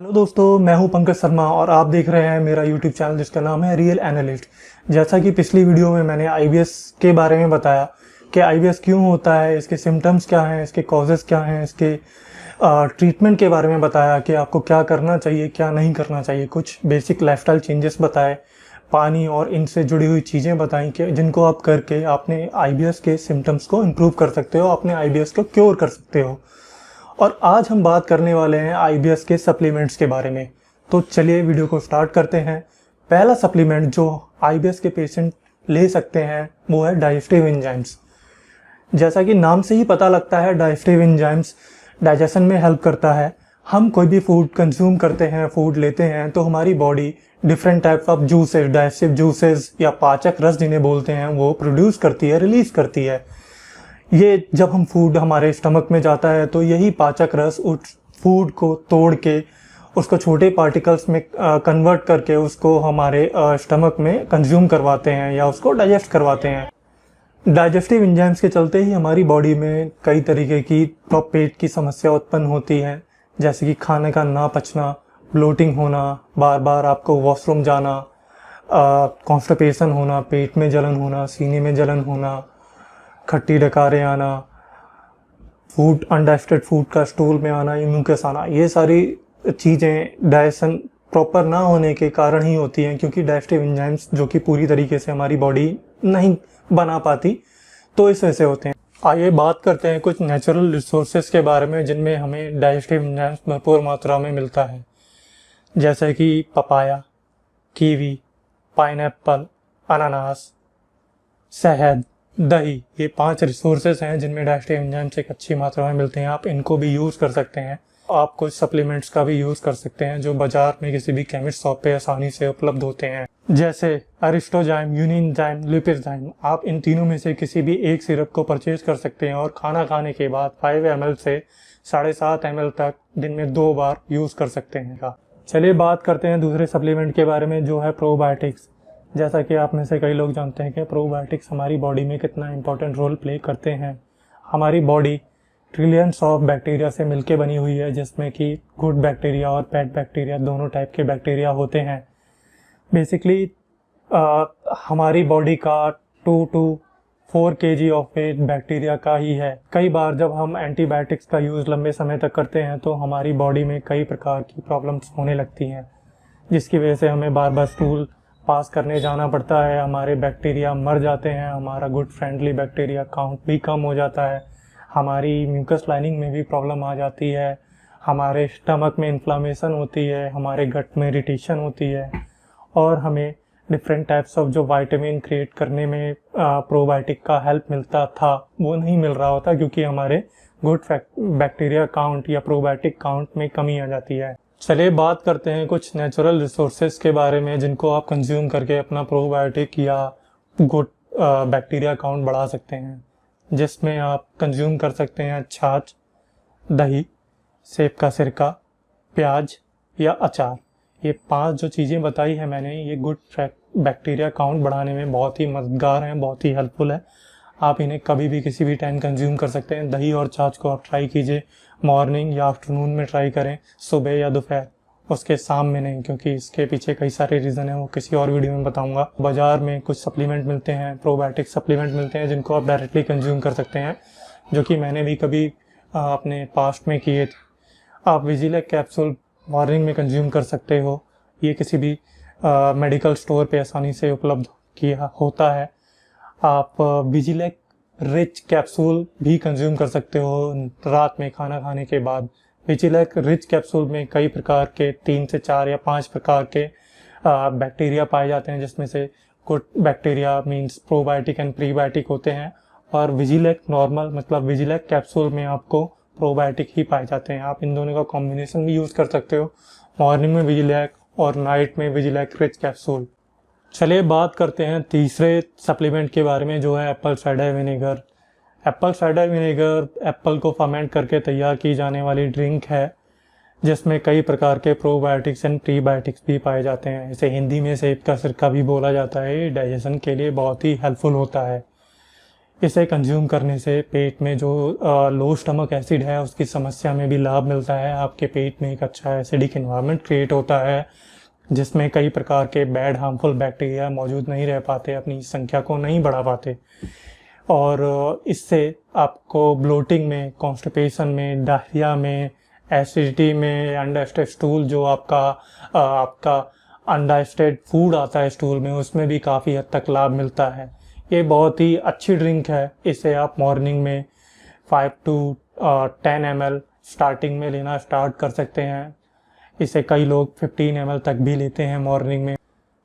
Hello दोस्तों, मैं हूं पंकज शर्मा और आप देख रहे हैं मेरा यूट्यूब चैनल जिसका नाम है रियल एनालिस्ट। जैसा कि पिछली वीडियो में मैंने आईबीएस के बारे में बताया कि आईबीएस क्यों होता है, इसके सिम्टम्स क्या हैं, इसके कॉजेज़ क्या हैं, इसके ट्रीटमेंट के बारे में बताया कि आपको क्या करना चाहिए क्या नहीं करना चाहिए, कुछ बेसिक लाइफस्टाइल चेंजेस बताए, पानी और इनसे जुड़ी हुई चीज़ें बताई कि जिनको आप करके आपने आईबीएस के सिम्टम्स को इम्प्रूव कर सकते हो, अपने आईबीएस को क्योर कर सकते हो। और आज हम बात करने वाले हैं आईबीएस के सप्लीमेंट्स के बारे में। तो चलिए वीडियो को स्टार्ट करते हैं। पहला सप्लीमेंट जो आईबीएस के पेशेंट ले सकते हैं वो है डाइजेस्टिव एंजाइम्स। जैसा कि नाम से ही पता लगता है, डाइजेस्टिव एंजाइम्स डाइजेशन में हेल्प करता है। हम कोई भी फूड कंज्यूम करते हैं, फूड लेते हैं, तो हमारी body different types of juices, digestive juices या पाचक रस जिन्हें बोलते हैं, वो प्रोड्यूस करती है, रिलीज करती है। ये जब हम फूड हमारे स्टमक में जाता है तो यही पाचक रस उस फूड को तोड़ के उसको छोटे पार्टिकल्स में कन्वर्ट करके उसको हमारे स्टमक में कंज्यूम करवाते हैं या उसको डाइजेस्ट करवाते हैं। डाइजेस्टिव एंजाइम्स के चलते ही हमारी बॉडी में कई तरीके की पेट की समस्या उत्पन्न होती है, जैसे कि खाने का ना पचना, ब्लोटिंग होना, बार बार आपको वॉशरूम जाना, कॉन्स्टिपेशन होना, पेट में जलन होना, सीने में जलन होना, खट्टी डकारें आना, फूड अनडाइजेस्टेड फूड का स्टूल में आना, म्यूकस आना। ये सारी चीज़ें डाइजेशन प्रॉपर ना होने के कारण ही होती हैं, क्योंकि डाइजेस्टिव एंजाइम्स जो कि पूरी तरीके से हमारी बॉडी नहीं बना पाती, तो इस वजह से होते हैं। आइए बात करते हैं कुछ नेचुरल रिसोर्सेज के बारे में जिनमें हमें डाइजेस्टिव एंजाइम्स भरपूर मात्रा में मिलता है, जैसे कि पपाया, कीवी, पाइनएप्पल, अनानास, शहद, दही। ये 5 रिसोर्सेज हैं जिनमें डाइजेस्टिव एंजाइम्स एक अच्छी मात्रा में मिलते हैं। आप इनको भी यूज़ कर सकते हैं। आप कुछ सप्लीमेंट्स का भी यूज़ कर सकते हैं जो बाजार में किसी भी केमिस्ट शॉप पे आसानी से उपलब्ध होते हैं, जैसे अरिस्टोजाइम, यूनिनजाइम, लिपिजाइम। आप इन तीनों में से किसी भी एक सिरप को परचेज कर सकते हैं और खाना खाने के बाद 5 ml से 7.5 ml तक दिन में 2 बार यूज़ कर सकते हैं। चलिए बात करते हैं दूसरे सप्लीमेंट के बारे में जो है प्रोबायोटिक्स। जैसा कि आप में से कई लोग जानते हैं कि प्रोबायोटिक्स हमारी बॉडी में कितना इंपॉर्टेंट रोल प्ले करते हैं। हमारी बॉडी ट्रिलियंस ऑफ बैक्टीरिया से मिलके बनी हुई है, जिसमें कि गुड बैक्टीरिया और बैड बैक्टीरिया दोनों टाइप के बैक्टीरिया होते हैं। बेसिकली हमारी बॉडी का 2 to 4 kg of weight bacteria का ही है। कई बार जब हम एंटीबायोटिक्स का यूज़ लंबे समय तक करते हैं तो हमारी बॉडी में कई प्रकार की प्रॉब्लम्स होने लगती हैं, जिसकी वजह से हमें बार बार स्टूल पास करने जाना पड़ता है। हमारे बैक्टीरिया मर जाते हैं, हमारा गुड फ्रेंडली बैक्टीरिया काउंट भी कम हो जाता है, हमारी म्यूकस लाइनिंग में भी प्रॉब्लम आ जाती है, हमारे स्टमक में इन्फ्लामेशन होती है, हमारे गट में इरिटेशन होती है, और हमें डिफरेंट टाइप्स ऑफ जो विटामिन क्रिएट करने में प्रोबायोटिक का हेल्प मिलता था वो नहीं मिल रहा होता, क्योंकि हमारे गुड बैक्टीरिया काउंट या प्रोबायोटिक काउंट में कमी आ जाती है। चलिए बात करते हैं कुछ नेचुरल रिसोर्सेज के बारे में जिनको आप कंज्यूम करके अपना प्रोबायोटिक या गुड बैक्टीरिया काउंट बढ़ा सकते हैं, जिसमें आप कंज्यूम कर सकते हैं छाछ, दही, सेब का सिरका, प्याज या अचार। ये 5 जो चीज़ें बताई है मैंने, ये गुड बैक्टीरिया काउंट बढ़ाने में बहुत ही मददगार हैं, बहुत ही हेल्पफुल है। आप इन्हें कभी भी किसी भी टाइम कंज्यूम कर सकते हैं। दही और छाछ को आप ट्राई कीजिए, मॉर्निंग या आफ्टरनून में ट्राई करें, सुबह या दोपहर, उसके शाम में नहीं, क्योंकि इसके पीछे कई सारे रीज़न हैं, वो किसी और वीडियो में बताऊंगा। बाजार में कुछ सप्लीमेंट मिलते हैं, प्रोबायोटिक सप्लीमेंट मिलते हैं जिनको आप डायरेक्टली कंज्यूम कर सकते हैं, जो कि मैंने भी कभी अपने पास्ट में किए थे। आप विजिलेक कैप्सूल मॉर्निंग में कंज्यूम कर सकते हो। ये किसी भी मेडिकल स्टोर पे आसानी से उपलब्ध किया होता है। आप विजिलेक रिच कैप्सूल भी कंज्यूम कर सकते हो रात में खाना खाने के बाद। विजिलेक रिच कैप्सूल में कई प्रकार के 3 से 4 या 5 प्रकार के बैक्टीरिया पाए जाते हैं, जिसमें से good bacteria means probiotic and prebiotic होते हैं, और विजिलेक नॉर्मल मतलब विजिलेक कैप्सूल में आपको प्रोबायोटिक ही पाए जाते हैं। आप इन दोनों का कॉम्बिनेशन भी यूज़ कर सकते हो, मॉर्निंग में विजिलेक और नाइट में विजिलेक रिच कैप्सूल। चलिए बात करते हैं तीसरे सप्लीमेंट के बारे में जो है Apple cider vinegar. Apple cider vinegar Apple को फर्मेंट करके तैयार की जाने वाली ड्रिंक है, जिसमें कई प्रकार के प्रोबायोटिक्स एंड प्रीबायोटिक्स भी पाए जाते हैं। इसे हिंदी में सेब का सिरका भी बोला जाता है। ये डाइजेशन के लिए बहुत ही हेल्पफुल होता है। इसे कंज्यूम करने से पेट में जो लो स्टमक एसिड है उसकी समस्या में भी लाभ मिलता है। आपके पेट में एक अच्छा एसिडिक इन्वायरमेंट क्रिएट होता है जिसमें कई प्रकार के बैड हार्मफुल बैक्टीरिया मौजूद नहीं रह पाते, अपनी संख्या को नहीं बढ़ा पाते, और इससे आपको ब्लोटिंग में, कॉन्स्टिपेशन में, डायरिया में, एसिडिटी में, अनडाइजेस्टेड स्टूल जो आपका अनडाइजेस्टेड फूड आता है स्टूल में, उसमें भी काफ़ी हद तक लाभ मिलता है। ये बहुत ही अच्छी ड्रिंक है। इसे आप मॉर्निंग में 5 to 10 ml स्टार्टिंग में लेना स्टार्ट कर सकते हैं। इसे कई लोग 15 ml तक भी लेते हैं मॉर्निंग में।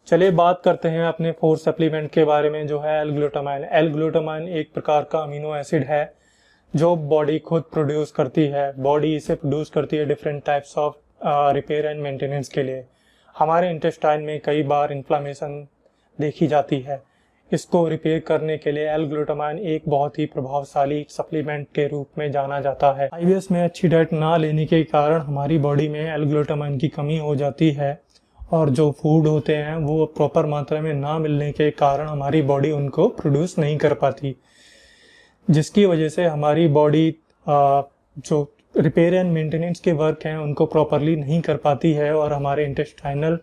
चलिए बात करते हैं अपने 4th सप्लीमेंट के बारे में, जो है एल-ग्लूटामाइन। एल-ग्लूटामाइन एक प्रकार का अमीनो एसिड है जो बॉडी खुद प्रोड्यूस करती है। बॉडी इसे प्रोड्यूस करती है different types of repair and maintenance के लिए। हमारे इंटेस्टाइन में कई बार इन्फ्लामेशन देखी जाती है। इसको रिपेयर करने के लिए एल-ग्लूटामाइन एक बहुत ही प्रभावशाली सप्लीमेंट के रूप में जाना जाता है। आईबीएस में अच्छी डाइट ना लेने के कारण हमारी बॉडी में एल-ग्लूटामाइन की कमी हो जाती है, और जो फूड होते हैं वो प्रॉपर मात्रा में ना मिलने के कारण हमारी बॉडी उनको प्रोड्यूस नहीं कर पाती, जिसकी वजह से हमारी बॉडी जो रिपेयर एंड मेंटेनेंस के वर्क हैं उनको प्रॉपरली नहीं कर पाती है, और हमारे इंटेस्टाइनल,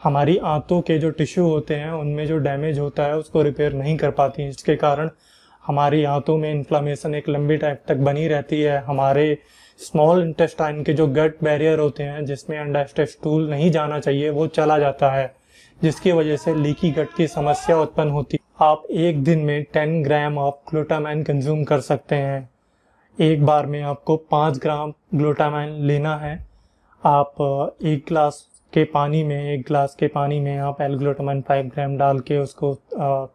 हमारी आंतों के जो टिश्यू होते हैं उनमें जो डैमेज होता है उसको रिपेयर नहीं कर पाती। इसके कारण हमारी आंतों में इन्फ्लामेशन एक लंबी टाइम तक बनी रहती है। हमारे स्मॉल इंटेस्टाइन के जो गट बैरियर होते हैं जिसमें अनडाइजेस्टेड स्टूल नहीं जाना चाहिए वो चला जाता है, जिसकी वजह से लीकी गट की समस्या उत्पन्न होती है। आप एक दिन में 10 ग्राम ऑफ ग्लूटामाइन कंज्यूम कर सकते हैं। एक बार में आपको 5 ग्राम ग्लूटामाइन लेना है। आप एक गिलास के पानी में आप एल-ग्लूटामाइन 5 ग्राम डाल के उसको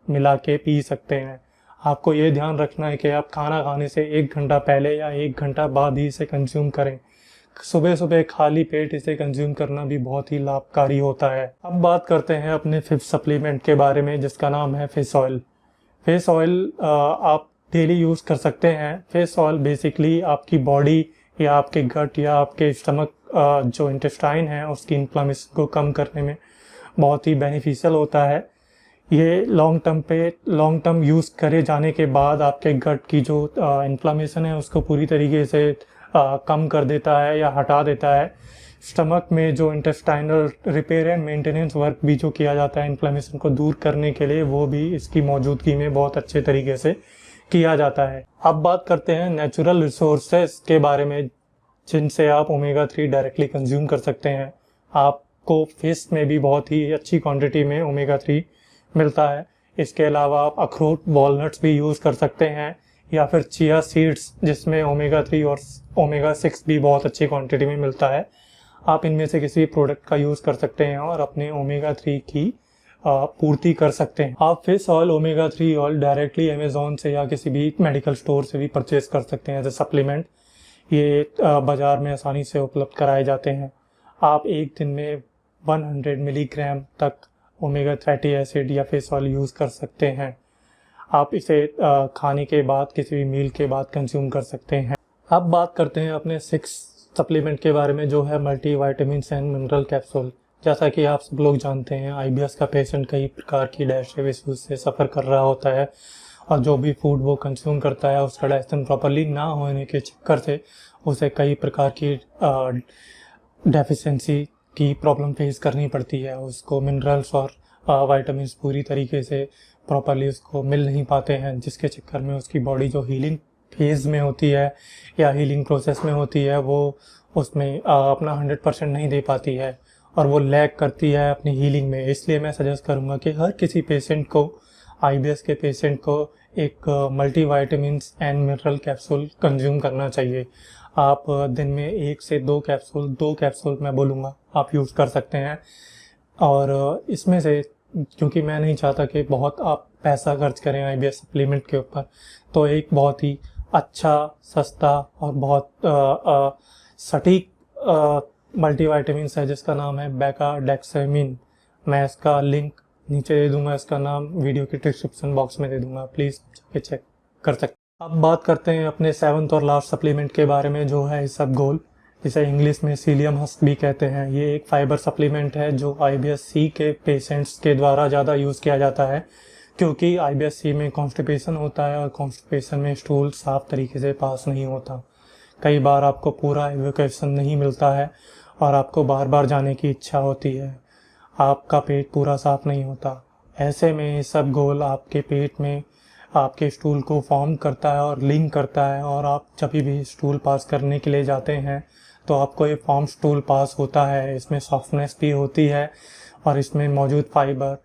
मिला के पी सकते हैं। आपको ये ध्यान रखना है कि आप खाना खाने से 1 घंटा पहले या 1 घंटा बाद ही इसे कंज्यूम करें। सुबह सुबह खाली पेट इसे कंज्यूम करना भी बहुत ही लाभकारी होता है। अब बात करते हैं अपने 5th सप्लीमेंट के बारे में, जिसका नाम है फिश ऑयल। फिश ऑयल आप डेली यूज़ कर सकते हैं। फिश ऑयल बेसिकली आपकी बॉडी या आपके गट या आपके स्टमक जो इंटेस्टाइन है उसकी इन्फ्लामेशन को कम करने में बहुत ही बेनिफिशियल होता है। ये लॉन्ग टर्म यूज़ करे जाने के बाद आपके गट की जो इन्फ्लामेशन है उसको पूरी तरीके से कम कर देता है या हटा देता है। स्टमक में जो intestinal repair and maintenance work भी जो किया जाता है इन्फ्लामेशन को दूर करने के लिए, वो भी इसकी मौजूदगी में बहुत अच्छे तरीके से किया जाता है। अब बात करते हैं नेचुरल रिसोर्सेज के बारे में जिनसे आप ओमेगा 3 डायरेक्टली कंज्यूम कर सकते हैं। आपको फिश में भी बहुत ही अच्छी क्वांटिटी में ओमेगा 3 मिलता है। इसके अलावा आप अखरोट, वॉलनट्स भी यूज़ कर सकते हैं, या फिर चिया सीड्स जिसमें ओमेगा 3 और ओमेगा 6 भी बहुत अच्छी क्वांटिटी में मिलता है। आप इनमें से किसी प्रोडक्ट का यूज़ कर सकते हैं और अपने ओमेगा 3 की पूर्ति कर सकते हैं। आप fish oil, omega 3 oil directly Amazon से या किसी भी मेडिकल स्टोर से भी परचेज कर सकते हैं एज ए सप्लीमेंट। ये बाज़ार में आसानी से उपलब्ध कराए जाते हैं। आप एक दिन में 100 मिलीग्राम तक ओमेगा फैटी एसिड या फिश ऑयल यूज़ कर सकते हैं। आप इसे खाने के बाद, किसी भी मील के बाद कंज्यूम कर सकते हैं। अब बात करते हैं अपने 6th सप्लीमेंट के बारे में, जो है multi vitamins and mineral capsule. जैसा कि आप सब लोग जानते हैं, आईबीएस का पेशेंट कई प्रकार की डाइजेस्टिव इश्यूज से सफ़र कर रहा होता है, और जो भी फूड वो कंज्यूम करता है उसका डाइजेशन प्रॉपरली ना होने के चक्कर से उसे कई प्रकार की डेफिशिएंसी की प्रॉब्लम फेस करनी पड़ती है। उसको मिनरल्स और वाइटामिन्स पूरी तरीके से प्रॉपरली उसको मिल नहीं पाते हैं, जिसके चक्कर में उसकी बॉडी जो हीलिंग फेज़ में होती है या हीलिंग प्रोसेस में होती है वो उसमें अपना 100% नहीं दे पाती है, और वो लैग करती है अपनी हीलिंग में। इसलिए मैं सजेस्ट करूँगा कि हर किसी पेशेंट को, आईबीएस के पेशेंट को, एक multi vitamins and mineral capsule consume करना चाहिए। आप दिन में 1 से 2 कैप्सूल मैं बोलूँगा आप यूज़ कर सकते हैं। और इसमें से, क्योंकि मैं नहीं चाहता कि बहुत आप पैसा खर्च करें आईबीएस सप्लीमेंट के ऊपर, तो एक बहुत ही अच्छा, सस्ता और बहुत सटीक मल्टीविटामिन्स है जिसका नाम है बेकाडेक्सामिन। मैं इसका लिंक नीचे दे दूंगा, इसका नाम वीडियो के डिस्क्रिप्शन बॉक्स में दे दूंगा, प्लीज़ जाके चेक कर सकते हैं। अब बात करते हैं अपने 7th और लास्ट सप्लीमेंट के बारे में, जो है इसबगोल, जिसे इंग्लिश में सीलियम हस्क भी कहते हैं। ये एक फाइबर सप्लीमेंट है जो IBS-C के पेशेंट्स के द्वारा ज़्यादा यूज़ किया जाता है, क्योंकि IBS-C में कॉन्स्टिपेशन होता है और कॉन्स्टिपेशन में स्टूल साफ तरीके से पास नहीं होता। कई बार आपको पूरा इवैक्यूएशन नहीं मिलता है और आपको बार बार जाने की इच्छा होती है, आपका पेट पूरा साफ नहीं होता। ऐसे में सब गोल आपके पेट में आपके स्टूल को फॉर्म करता है और लिंक करता है, और आप जब भी स्टूल पास करने के लिए जाते हैं तो आपको ये फॉर्म स्टूल पास होता है। इसमें सॉफ्टनेस भी होती है और इसमें मौजूद फाइबर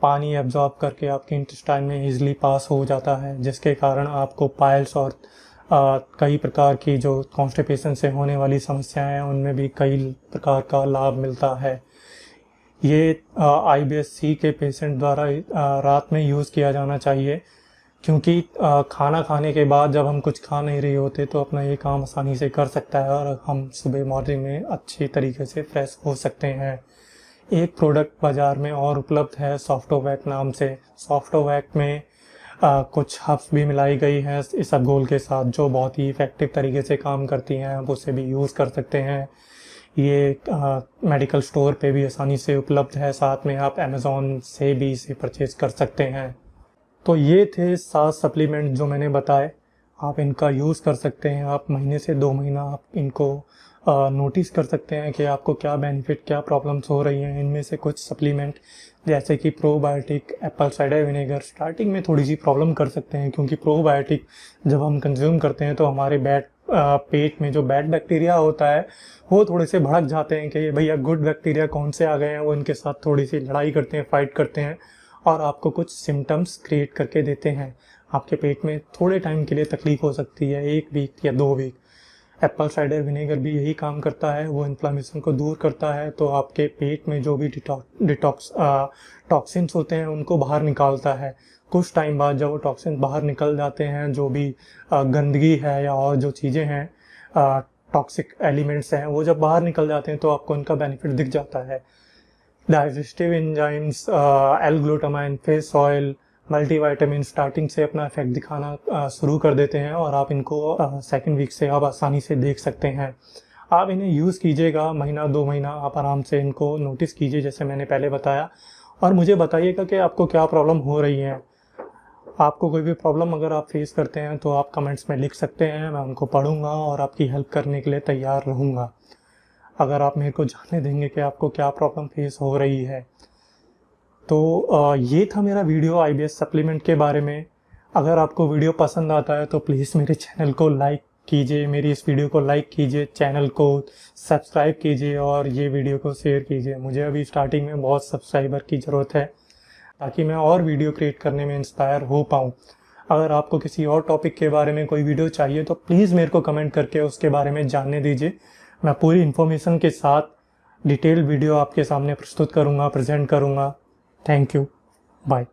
पानी एब्जॉर्ब करके आपके इंटेस्टाइन में ईजिली पास हो जाता है, जिसके कारण आपको पाइल्स और कई प्रकार की जो कॉन्स्टिपेशन से होने वाली समस्याएं हैं उनमें भी कई प्रकार का लाभ मिलता है। ये IBS-C के पेशेंट द्वारा रात में यूज़ किया जाना चाहिए, क्योंकि खाना खाने के बाद जब हम कुछ खा नहीं रहे होते तो अपना ये काम आसानी से कर सकता है और हम सुबह मॉर्निंग में अच्छी तरीके से फ्रेश हो सकते हैं। एक प्रोडक्ट बाज़ार में और उपलब्ध है सॉफ्टोवैक नाम से। सॉफ्टोवैक में कुछ हर्ब्स भी मिलाई गई हैं इसबगोल के साथ, जो बहुत ही इफ़ेक्टिव तरीके से काम करती हैं। आप उसे भी यूज़ कर सकते हैं। ये मेडिकल स्टोर पे भी आसानी से उपलब्ध है, साथ में आप अमेज़ॉन से भी इसे परचेज कर सकते हैं। तो ये थे 7 सप्लीमेंट जो मैंने बताए, आप इनका यूज़ कर सकते हैं। आप महीने से 2 महीना आप इनको नोटिस कर सकते हैं कि आपको क्या बेनिफिट, क्या प्रॉब्लम्स हो रही हैं। इनमें से कुछ सप्लीमेंट जैसे कि probiotic Apple cider vinegar starting में थोड़ी सी प्रॉब्लम कर सकते हैं, क्योंकि प्रोबायोटिक जब हम कंज्यूम करते हैं तो हमारे पेट में जो बैड बैक्टीरिया होता है वो थोड़े से भड़क जाते हैं कि भैया गुड बैक्टीरिया कौन से आ गए हैं। वो इनके साथ थोड़ी सी लड़ाई करते हैं, फाइट करते हैं और आपको कुछ सिम्टम्स क्रिएट करके देते हैं। आपके पेट में थोड़े टाइम के लिए तकलीफ हो सकती है, 1 वीक या 2 वीक। एप्पल साइडर विनेगर भी यही काम करता है, वो इन्फ्लामेशन को दूर करता है, तो आपके पेट में जो भी टॉक्सिन्स होते हैं उनको बाहर निकालता है। कुछ टाइम बाद जब वो टॉक्सिन बाहर निकल जाते हैं, जो भी गंदगी है या और जो चीज़ें हैं, टॉक्सिक एलिमेंट्स हैं, वो जब बाहर निकल जाते हैं तो आपको इनका बेनिफिट दिख जाता है। डाइजेस्टिव एंजाइम्स, L-ग्लूटामाइन, फिश ऑयल, मल्टीविटामिन स्टार्टिंग से अपना इफेक्ट दिखाना शुरू कर देते हैं और आप इनको सेकंड वीक से आप आसानी से देख सकते हैं। आप इन्हें यूज़ कीजिएगा, महीना 2 महीना आप आराम से इनको नोटिस कीजिए जैसे मैंने पहले बताया, और मुझे बताइएगा कि आपको क्या प्रॉब्लम हो रही है। आपको कोई भी प्रॉब्लम अगर आप फेस करते हैं तो आप कमेंट्स में लिख सकते हैं, मैं उनको पढ़ूंगा और आपकी हेल्प करने के लिए तैयार रहूँगा। अगर आप मेरे को जानने देंगे कि आपको क्या प्रॉब्लम फेस हो रही है। तो ये था मेरा वीडियो IBS सप्लीमेंट के बारे में। अगर आपको वीडियो पसंद आता है तो प्लीज़ मेरे चैनल को लाइक कीजिए, मेरी इस वीडियो को लाइक कीजिए, चैनल को सब्सक्राइब कीजिए और ये वीडियो को शेयर कीजिए। मुझे अभी स्टार्टिंग में बहुत सब्सक्राइबर की ज़रूरत है ताकि मैं और वीडियो क्रिएट करने में इंस्पायर हो पाऊँ। अगर आपको किसी और टॉपिक के बारे में कोई वीडियो चाहिए तो प्लीज़ मेरे को कमेंट करके उसके बारे में जानने दीजिए। मैं पूरी इन्फॉर्मेशन के साथ डिटेल वीडियो आपके सामने प्रस्तुत करूँगा, प्रेजेंट करूँगा। Thank you, bye.